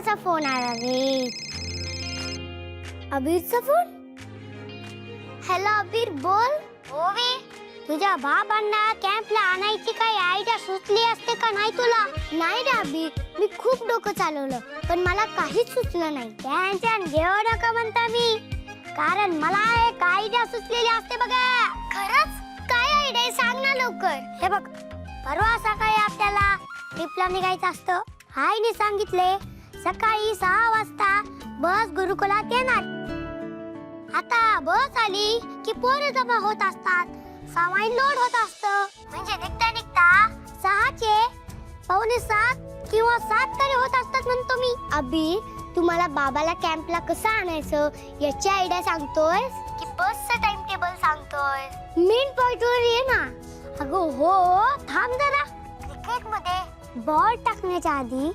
कोणाचा फोन आला रे? अबीरचा phone. Hello अबीर, बोल. ओवे, तुझ्या बाबांना कॅम्पला आणायची काही आयडिया सुचली असते का नाही तुला? नाही रे अबीर, मी खूप डोकं चालवलं पण मला काहीच सुचलं नाही. टेन्शन घेऊ नका म्हणता मी, कारण मला एक आयडिया सुचलेली असते बघा. खरंच? काय आयडिया सांग ना लवकर. हे बघ, परवा सकाळी आपल्याला ट्रिपला निघायचं असतं. आईने सांगितले सकाळी 6 वाजता बस गुरुकुलात येणार. आता बस आली की पोरं जमा होत असतात, सामान लोड होत असतं. म्हणजे निघता निघता 6चे 6:45 किंवा 7 तरी होत असतात म्हणतो मी. अबी, तुम्हाला बाबाला कॅम्पला कसं आणायचं याची आयडिया सांगतोय की बसचं टाइम टेबल सांगतोय? मेन पॉइंटवर ये ना. अगं हो, थांब जरा. क्रिकेट मध्ये बॉल टाकण्याच्या आधी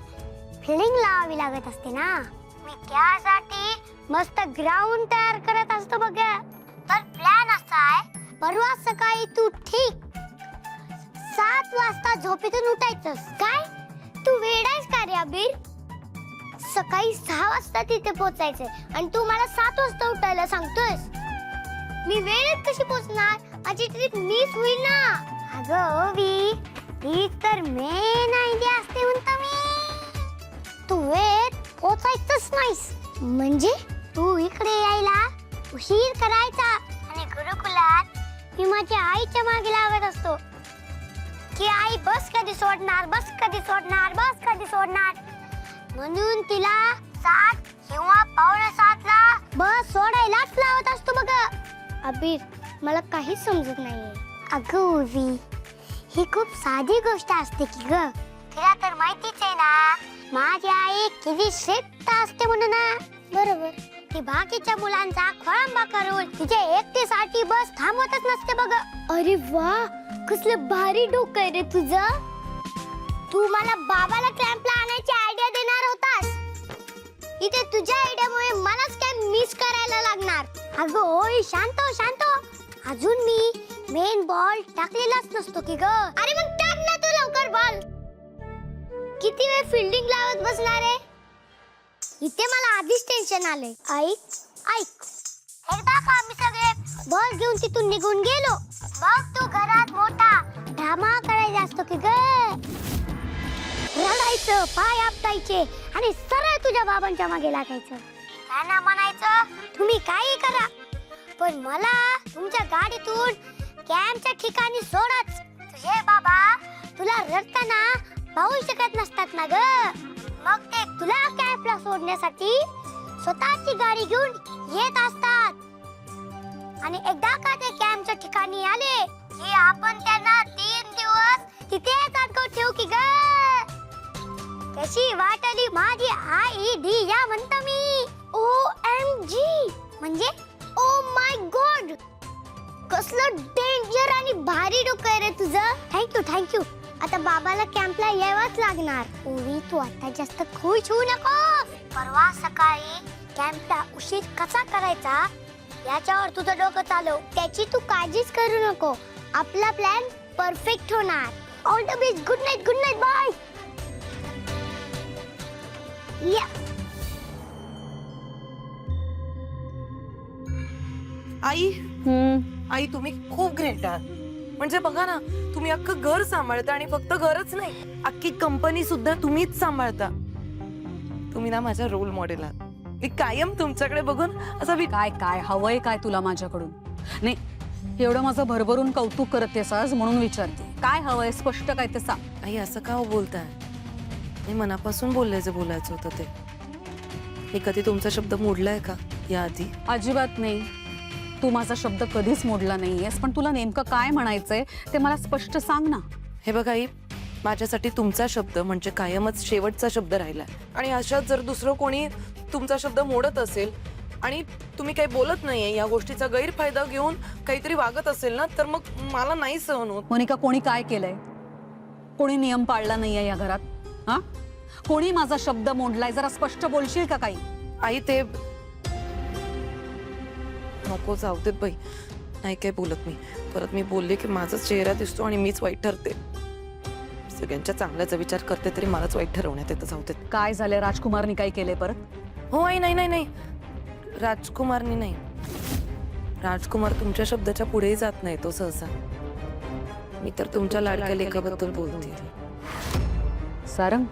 फिल्डिंग लावावी लागत असते ना. मी त्यासाठी मस्त ग्राउंड तयार करत असतो बघ. तर प्लॅन असा आहे, परवा सकाळी तू ठीक 7 वाजता झोपेतून उठायचंस. काय तू वेडायस का रे अबीर? सकाळी 6 वाजता तिथे पोहोचायचंय आणि तू मला 7 वाजता उठायला सांगतोयस. मी वेळेत कशी पोहोचणार? माझी ट्रिप मिस होईल ना. अगं ओवी, ही तर मेन आयडिया असते म्हणतो मी. तू वेळेत पोहोचायचंच नाहीस म्हणजे तू इकडे यायला उशीर करायचा आणि गुरुकुलात मी माझ्या आईच्या मागे लागत असतो की आई बस कधी सोडणार, बस कधी सोडणार, बस कधी सोडणार. म्हणून तिला 7 किंवा 6:45 ला बस सोडायलाच लावत असतो बघ. अबीर, मला काहीच समजत नाहीये. अगं ओवी, ही खूप साधी गोष्ट असते की ग. तिला तर माहितीच आहे ना माझी आई किती श्रेष्ठ असते म्हणून ना. बरोबर, ती बाकीच्या मुलांचा खोळंबा करून तिच्या एकटीसाठी बस थांबवतच नसते बघ. अरे वा, कसलं भारी डोकं आहे रे तुझं. तू मला बाबाला कॅम्पला आणायची आयडिया देणार होतास. इथे तुझ्या आयडियामुळे मलाच कॅम्प मिस करायला लागणार. अगं ओय, शांत हो, शांत हो. अजून मी मेन बॉल टाकलेलाच नसतो की ग. अरे मग टाक ना तू लवकर बॉल. किती वेळ फिल्डिंग लावत बसणार आहे? इथे मला आधीच टेन्शन आले. ऐक, एकदा का आम्ही सगळे बॉल घेऊन तिथून निघून गेलो, बघ तू घरात मोठा ड्रामा करायचा असतो की ग. रडायचं, पाय आपटायचे आणि सरळ तुझ्या बाबांच्या मागे लागायचं. त्यांना म्हणायचं तुम्ही काही करा पण मला तुमच्या गाडीतून कॅम्पच्या ठिकाणी सोडच. तुझे बाबा तुला रडताना पाहू शकत नसतात ना ग. मग ते तुला कॅम्पला सोडण्यासाठी स्वतःची गाडी घेऊन येत असतात. आणि एकदा का ते कॅम्पच्या ठिकाणी आले की आपण त्यांना 3 दिवस तिथेच अडकवून ठेवू की ग. कशी वाटली माझी आयडिया म्हणतो मी. OMG म्हणजे ओ माय गॉड, कसलं डेंजर आणि भारी डोकं आहे रे तुझं. थँक्यू. आता बाबाला कॅम्पला यावंच लागणार. ओवी, तू आता जास्त खुश होऊ नको. परवा सकाळी कॅम्पला उशीर कसा करायचा याच्यावर तुझं डोकं चालव. त्याची तू काळजीच करू नको. आपला प्लॅन परफेक्ट होणार. All the best. Good night. Bye. या आई तुम्ही खूप ग्रेट आहात. म्हणजे बघा ना, तुम्ही अख्खं घर सांभाळता आणि फक्त घरच नाही, अख्खी कंपनी सुद्धा तुम्हीच सांभाळता. तुम्ही ना माझ्या रोल मॉडेल आहात. मी कायम तुमच्याकडे बघून असं काय हवंय काय तुला माझ्याकडून? नाही, एवढं माझं भरभरून कौतुक करतेस आज म्हणून विचारते. काय हवंय स्पष्ट काय ते सांग. आई असं का बोलताय? मी मनापासून बोलायचं होतं ते. मी कधी तुमचा शब्द मोडलाय का याआधी? अजिबात नाही. तू माझा शब्द कधीच मोडला नाहीयेस, पण तुला नेमकं काय म्हणायचंय ते मला स्पष्ट सांग ना. हे बघा आई, माझ्यासाठी तुमचा शब्द म्हणजे कायमच शेवटचा शब्द राहिला. आणि अशात जर दुसरं कोणी तुमचा शब्द मोडत असेल आणि तुम्ही काही बोलत नाहीये, या गोष्टीचा गैरफायदा घेऊन काहीतरी वागत असेल ना, तर मग मला नाही सहन होत. मोनिका, कोणी काय केलंय? कोणी नियम पाळला नाहीये या घरात? हा, कोणी माझा शब्द मोडलाय? जरा स्पष्ट बोलशील का काही? आई ते नको, जाऊ देत बाई. नाही काय बोलत मी. परत मी बोलले की माझा चेहरा दिसतो आणि मीच वाईट ठरते. सगळ्यांच्या चांगल्याचा विचार करते तरी मलाच वाईट ठरवण्यात येतं. जाऊ देत. काय झालंय? राजकुमारनी काय केलंय परत? हो आई, नाही नाही नाही, राजकुमारनी नाही. राजकुमार तुमच्या शब्दाच्या पुढेही जात नाही तो सहसा. मी तर तुमच्या लाडक्या लेखाबद्दल बोलते. सारंग,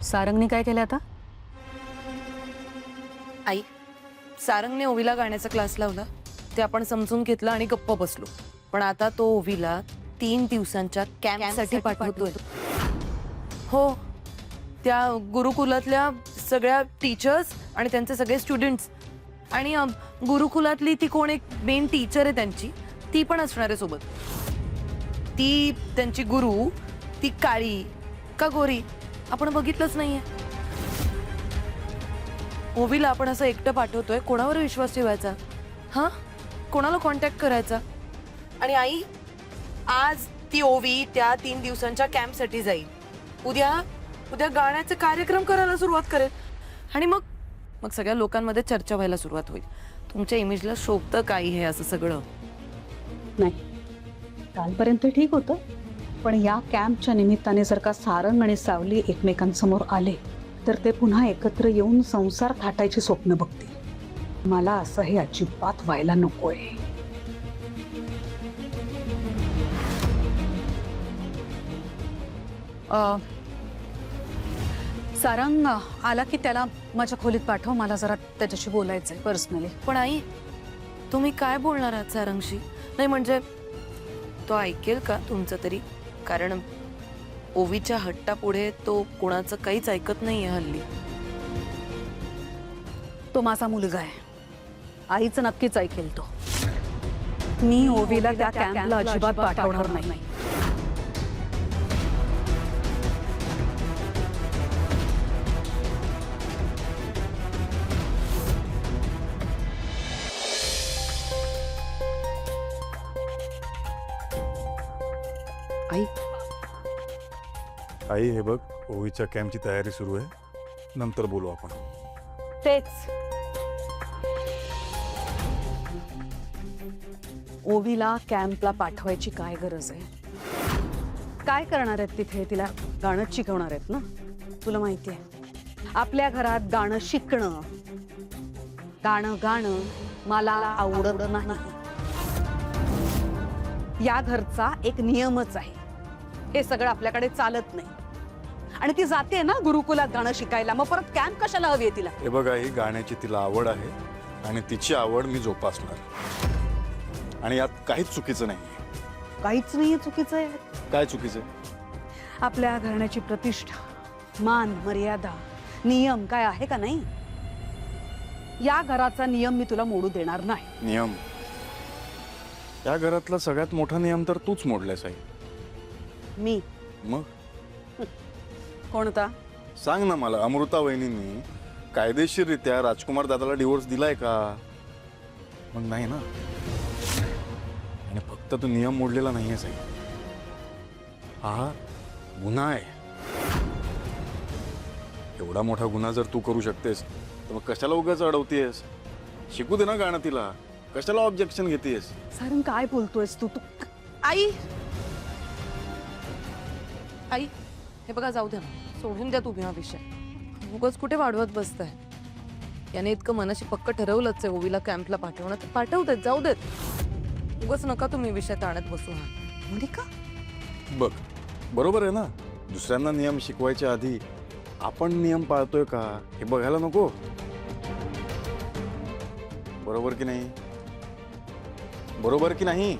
सारंगनी काय केलंय आता? आई, सारंगने ओवीला गाण्याचा क्लास लावला, ते आपण समजून घेतलं आणि गप्प बसलो. पण आता तो ओवीला 3 दिवसांच्या कॅम्पसाठी पाठवतोय. हो, त्या गुरुकुलातल्या सगळ्या टीचर्स आणि त्यांचे सगळे स्टुडंट्स आणि गुरुकुलातली ती कोण एक मेन टीचर आहे त्यांची, ती पण असणार आहे सोबत. ती त्यांची गुरु, ती काळी का गोरी आपण बघितलंच नाहीये. ओवीला आपण असं एकटं पाठवतोय, कोणावर विश्वास ठेवायचा? हा, कोणाला कॉन्टॅक्ट करायचा? आणि आई, आज ती ओवी त्या 3 दिवसांच्या कॅम्पसाठी जाईल. उद्या गाण्याचे कार्यक्रम करायला सुरुवात करेल आणि मग सगळ्या लोकांमध्ये चर्चा व्हायला सुरुवात होईल. तुमच्या इमेजला शोभतं काही हे असं सगळं? नाही, कालपर्यंत ठीक होतं, पण या कॅम्पच्या निमित्ताने जर का सारंग आणि सावली एकमेकांसमोर आले तर ते पुन्हा एकत्र येऊन संसार थाटायची स्वप्न बघतील. मला असं हे अजिबात व्हायला नकोय. सारंग आला की त्याला माझ्या खोलीत पाठव, मला जरा त्याच्याशी बोलायचंय पर्सनली. पण आई, तुम्ही काय बोलणार आहात सारंगशी? नाही म्हणजे तो ऐकेल का तुमचं तरी? कारण ओवीच्या हट्टापुढे तो कोणाचं काहीच ऐकत नाहीये हल्ली. तो माझा मुलगा आहे, आईचं नक्कीच ऐकेल तो. मी ओवीला त्या कॅम्पला अजिबात पाठवणार नाही. आई, आई हे बघ, ओवीच्या कॅम्पची तयारी सुरू आहे, नंतर बोलू आपण. तेच, ओवीला कॅम्पला पाठवायची काय गरज आहे? काय करणार आहेत तिथे? तिला गाणं शिकवणार आहेत ना? तुला माहिती आहे, आपल्या घरात गाणं शिकणं, गाणं मला आवडत नाही. या घरचा एक नियमच आहे, हे सगळं आपल्याकडे चालत नाही. आणि ती जाते ना गुरुकुलात गाणं शिकायला, मग परत कॅम्प कशाला हवी आहे तिला? हे बघ आई, गाण्याची तिला आवड आहे आणि तिची आवड मी जोपासणार, आणि यात काहीच चुकीचं नाहीये. काहीच नाहीये चुकीचं आहे. काय चुकीचं? आपल्या घराण्याची प्रतिष्ठा, मान मर्यादा, नियम काय आहे का नाही? या घराचा नियम मी तुला मोडू देणार नाही. नियम? या घरातला सगळ्यात मोठा नियम तर तूच मोडलायस आई. मी? मग कोणता? सांग ना मला. अमृता वहिनींनी कायदेशीररित्या राजकुमार दादाला डिवोर्स दिलाय का? मग नाही ना. आणि फक्त तू नियम मोडलेला नाहीयेस आई, हा गुन्हा आहे. एवढा मोठा गुन्हा जर तू करू शकतेस तर मग कशाला उगाच अडवतेस? शिकू दे ना गाणं तिला, कशाला ऑब्जेक्शन घेतेस? सारंग काय बोलतोयस तू? आई, आई हे बघा, जाऊ द्या ना, सोडून द्या तुम्ही हा विषय. उगाच कुठे वाढवत बसताय? याने इतकं मनाशी पक्क ठरवलंच आहे ओवीला कॅम्पला पाठवणं, तर पाठवू देत, जाऊ देत. उगाच नका तुम्ही विषय ताणत बसू. हा मोनिका, बघ, बरोबर आहे ना, दुसऱ्यांना नियम शिकवायच्या आधी आपण नियम पाळतोय का हे बघायला नको? बरोबर की नाही? बरोबर की नाही?